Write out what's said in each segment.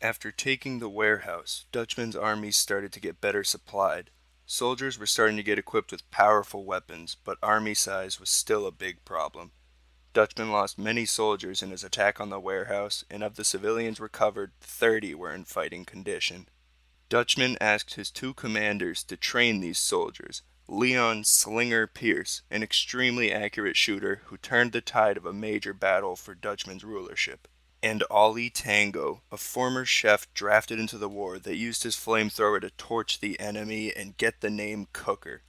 After taking the warehouse, Dutchman's armies started to get better supplied. Soldiers were starting to get equipped with powerful weapons, but army size was still a big problem. Dutchman lost many soldiers in his attack on the warehouse, and of the civilians recovered, 30 were in fighting condition. Dutchman asked his two commanders to train these soldiers. Leon Slinger Pierce, an extremely accurate shooter who turned the tide of a major battle for Dutchman's rulership, and Ollie Tango, a former chef drafted into the war that used his flamethrower to torch the enemy and get the name Cooker.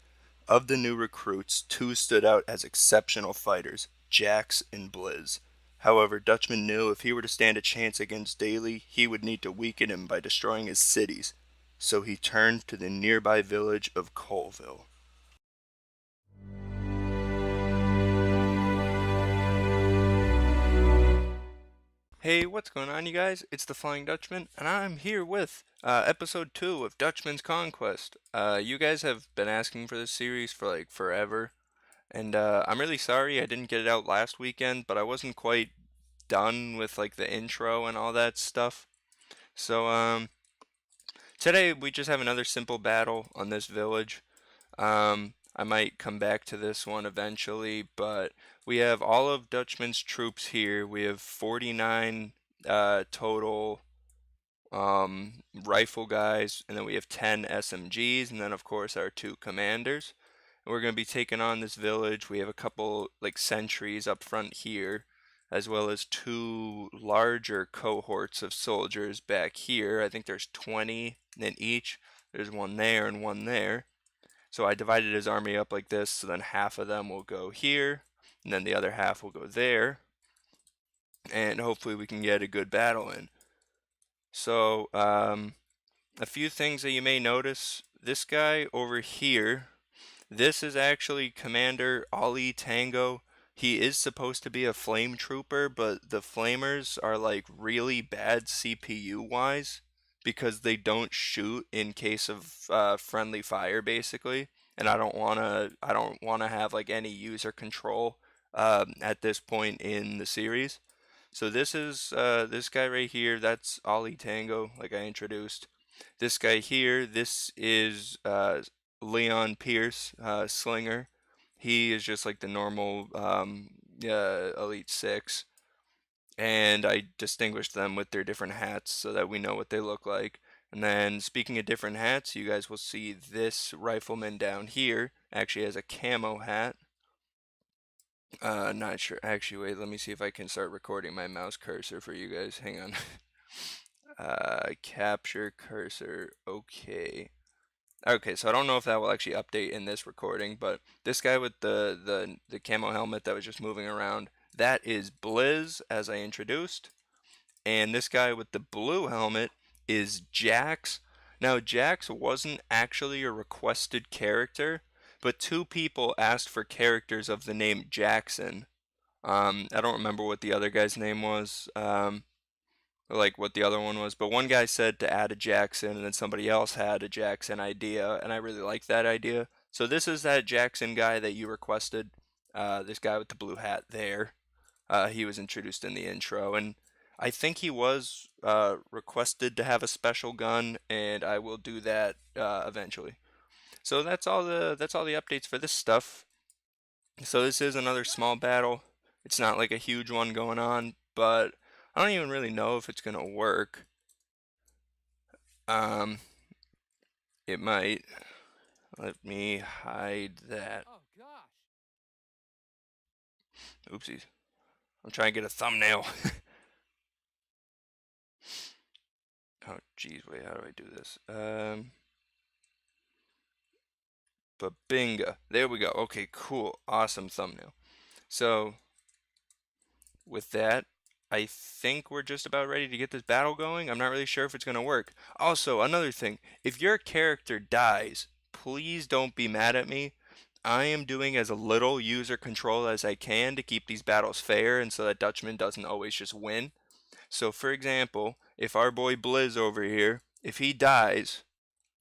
Of the new recruits, two stood out as exceptional fighters, Jax and Blizz. However, Dutchman knew if he were to stand a chance against Daly, he would need to weaken him by destroying his cities. So he turned to the nearby village of Colleville. Hey, what's going on, you guys? It's the Flying Dutchman, and I'm here with episode 2 of Dutchman's Conquest. You guys have been asking for this series for like forever, and I'm really sorry I didn't get it out last weekend, but I wasn't quite done with like the intro and all that stuff. So, today we just have another simple battle on this village. I might come back to this one eventually, but we have all of Dutchman's troops here. We have 49 total rifle guys, and then we have 10 SMGs, and then of course our two commanders. And we're going to be taking on this village. We have a couple like sentries up front here, as well as two larger cohorts of soldiers back here. I think there's 20 in each. There's one there and one there. So I divided his army up like this, so then half of them will go here, and then the other half will go there, and hopefully we can get a good battle in. So, a few things that you may notice. This guy over here, this is actually Commander Ali Tango. He is supposed to be a flame trooper, but the flamers are like really bad CPU wise because they don't shoot in case of friendly fire basically. And I don't wanna have like any user control at this point in the series. So this is this guy right here. That's Ali Tango, like I introduced. This guy here, this is Leon Pierce, Slinger. He is just like the normal Elite Six, and I distinguished them with their different hats so that we know what they look like. And then speaking of different hats, you guys will see this rifleman down here actually has a camo hat. Not sure. Actually, wait, let me see if I can start recording my mouse cursor for you guys. Hang on. Capture cursor. Okay. Okay, so I don't know if that will actually update in this recording, but this guy with the camo helmet that was just moving around, that is Blizz, as I introduced. And this guy with the blue helmet is Jax. Now, Jax wasn't actually a requested character, but two people asked for characters of the name Jackson. I don't remember what the other guy's name was, or like what the other one was, but one guy said to add a Jackson, and then somebody else had a Jackson idea, and I really liked that idea. So this is that Jackson guy that you requested. This guy with the blue hat there. He was introduced in the intro, and I think he was requested to have a special gun, and I will do that eventually. So that's all the updates for this stuff. So this is another small battle. It's not like a huge one going on, but I don't even really know if it's gonna work. Um, it might. Let me hide that. Oh gosh. Oopsies. I'm trying to get a thumbnail. Oh, geez, wait, how do I do this? Babinga. There we go. Okay, cool. Awesome thumbnail. So, with that, I think we're just about ready to get this battle going. I'm not really sure if it's going to work. Also, another thing, if your character dies, please don't be mad at me. I am doing as little user control as I can to keep these battles fair and so that Dutchman doesn't always just win. So, for example, if our boy Blizz over here, if he dies,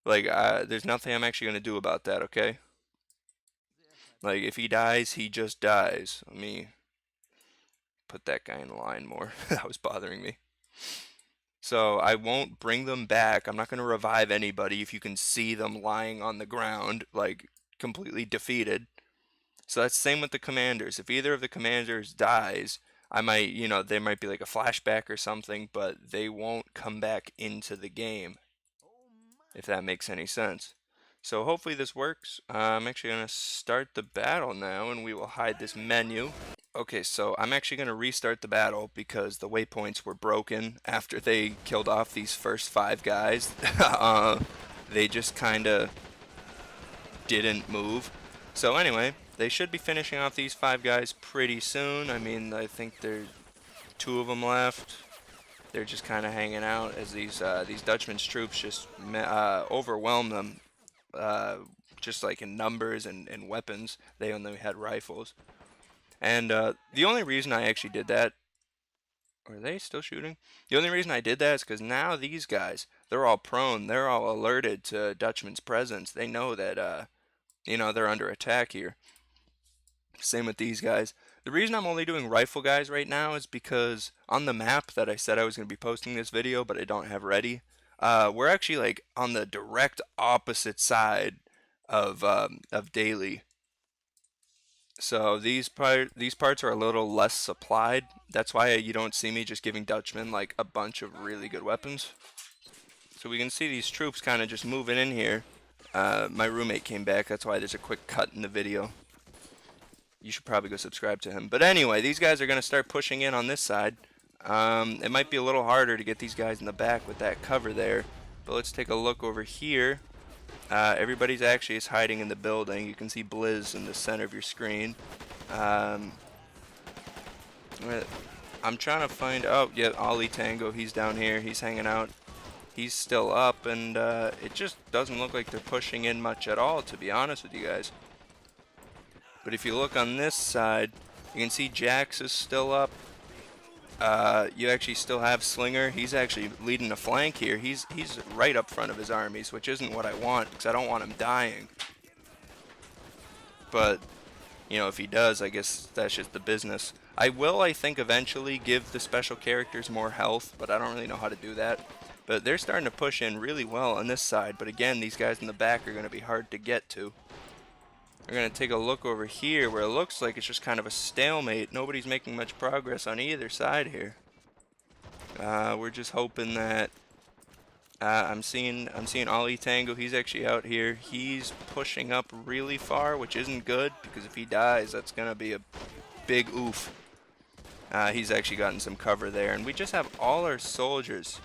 like, there's nothing I'm actually going to do about that, okay? Like, if he dies, he just dies. Let me put that guy in line more. That was bothering me. So I won't bring them back. I'm not going to revive anybody if you can see them lying on the ground, like completely defeated. So that's the same with the commanders. If either of the commanders dies, I might, they might be like a flashback or something, but they won't come back into the game, if that makes any sense. So hopefully this works. I'm actually going to start the battle now, and we will hide this menu. Okay, so I'm actually going to restart the battle because the waypoints were broken after they killed off these first 5 guys. They just kind of didn't move. So anyway, they should be finishing off these 5 guys pretty soon. I mean, I think there's 2 of them left. They're just kind of hanging out as these Dutchman's troops just overwhelm them, uh, just like in numbers and weapons. They only had rifles. And the only reason I actually did that, are they still shooting? The only reason I did that is because now these guys, they're all prone. They're all alerted to Dutchman's presence. They know that, they're under attack here. Same with these guys. The reason I'm only doing rifle guys right now is because on the map that I said I was going to be posting this video, but I don't have ready, we're actually like on the direct opposite side of daily. So these parts are a little less supplied. That's why you don't see me just giving Dutchman like a bunch of really good weapons. So we can see these troops kind of just moving in here. My roommate came back. That's why there's a quick cut in the video. You should probably go subscribe to him. But anyway, these guys are going to start pushing in on this side. It might be a little harder to get these guys in the back with that cover there. But let's take a look over here. Everybody's actually is hiding in the building. You can see Blizz in the center of your screen. I'm trying to find... Oh, yeah, Ollie Tango. He's down here. He's hanging out. He's still up, and it just doesn't look like they're pushing in much at all, to be honest with you guys. But if you look on this side, you can see Jax is still up. You actually still have Slinger. He's actually leading the flank here. He's right up front of his armies, which isn't what I want, because I don't want him dying. But, if he does, I guess that's just the business. I will, I think, eventually give the special characters more health, but I don't really know how to do that. But they're starting to push in really well on this side. But again, these guys in the back are going to be hard to get to. We're going to take a look over here where it looks like it's just kind of a stalemate. Nobody's making much progress on either side here. We're just hoping that I'm seeing Ollie Tango. He's actually out here. He's pushing up really far, which isn't good because if he dies, that's going to be a big oof. He's actually gotten some cover there. And we just have all our soldiers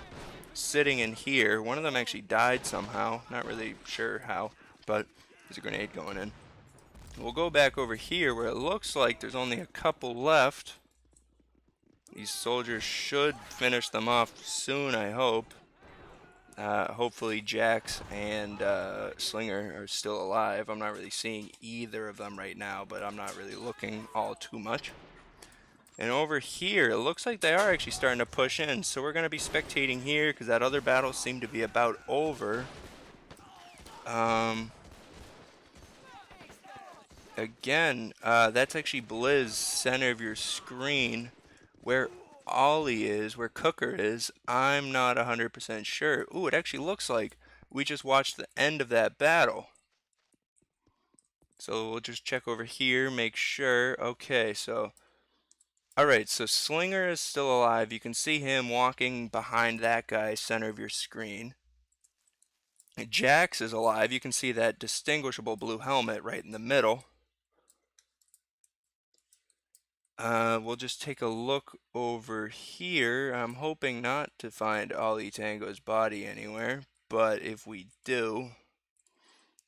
sitting in here. One of them actually died somehow. Not really sure how, but there's a grenade going in. We'll go back over here where it looks like there's only a couple left. These soldiers should finish them off soon, I hope. Hopefully Jax and Slinger are still alive. I'm not really seeing either of them right now, but I'm not really looking all too much. And over here, it looks like they are actually starting to push in, so we're going to be spectating here because that other battle seemed to be about over. Again, that's actually Blizz, center of your screen. Where Ollie is, where Cooker is, I'm not 100% sure. Ooh, it actually looks like we just watched the end of that battle. So we'll just check over here, make sure. Okay, so... Alright, so Slinger is still alive. You can see him walking behind that guy, center of your screen. Jax is alive. You can see that distinguishable blue helmet right in the middle. We'll just take a look over here. I'm hoping not to find Ollie Tango's body anywhere, but if we do,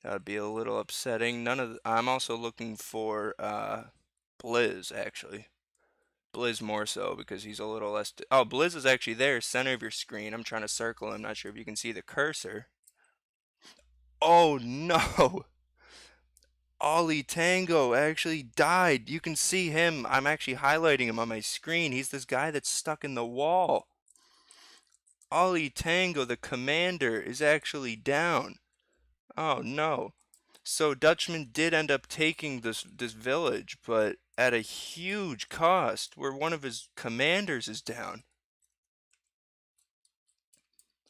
that would be a little upsetting. I'm also looking for Blizz, actually. Blizz more so, because he's a little less... Oh, Blizz is actually there, center of your screen. I'm trying to circle him. Not sure if you can see the cursor. Oh, no! Ollie Tango actually died. You can see him. I'm actually highlighting him on my screen. He's this guy that's stuck in the wall. Ollie Tango, the commander, is actually down. Oh no. So Dutchman did end up taking this village, but at a huge cost, where one of his commanders is down.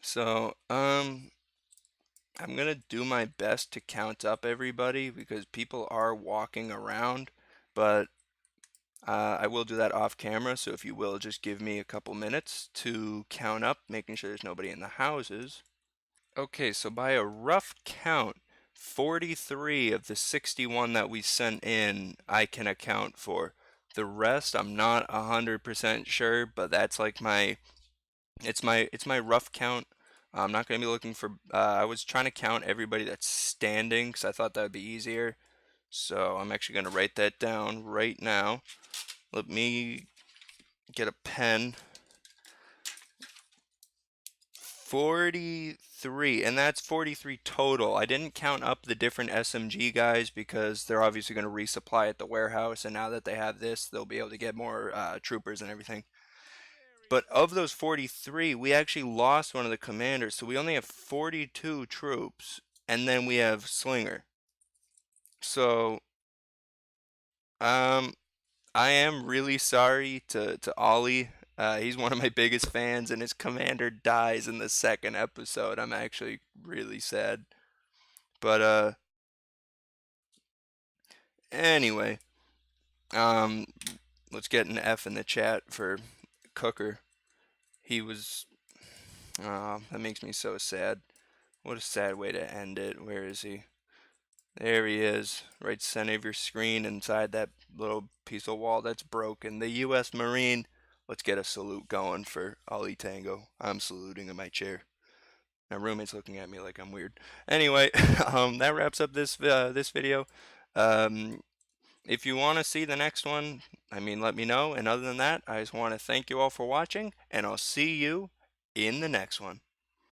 So, I'm gonna do my best to count up everybody because people are walking around, but I will do that off camera. So if you will, just give me a couple minutes to count up, making sure there's nobody in the houses. Okay, so by a rough count, 43 of the 61 that we sent in, I can account for. The rest, I'm not 100% sure, but that's like it's my rough count. I'm not going to be looking for, I was trying to count everybody that's standing because I thought that would be easier. So I'm actually going to write that down right now. Let me get a pen. 43, and that's 43 total. I didn't count up the different SMG guys because they're obviously going to resupply at the warehouse, and now that they have this, they'll be able to get more troopers and everything. But of those 43, we actually lost one of the commanders, so we only have 42 troops, and then we have Slinger. So, um, I am really sorry to Ollie. He's one of my biggest fans, and his commander dies in the second episode. I'm actually really sad. But anyway, um, let's get an F in the chat for Cooker. He was. That makes me so sad. What a sad way to end it. Where is he? There he is, right center of your screen inside that little piece of wall that's broken. The U.S. Marine. Let's get a salute going for Ali Tango. I'm saluting in my chair. My roommate's looking at me like I'm weird. Anyway, that wraps up this video. Um, if you want to see the next one, I mean, let me know. And other than that, I just want to thank you all for watching, and I'll see you in the next one.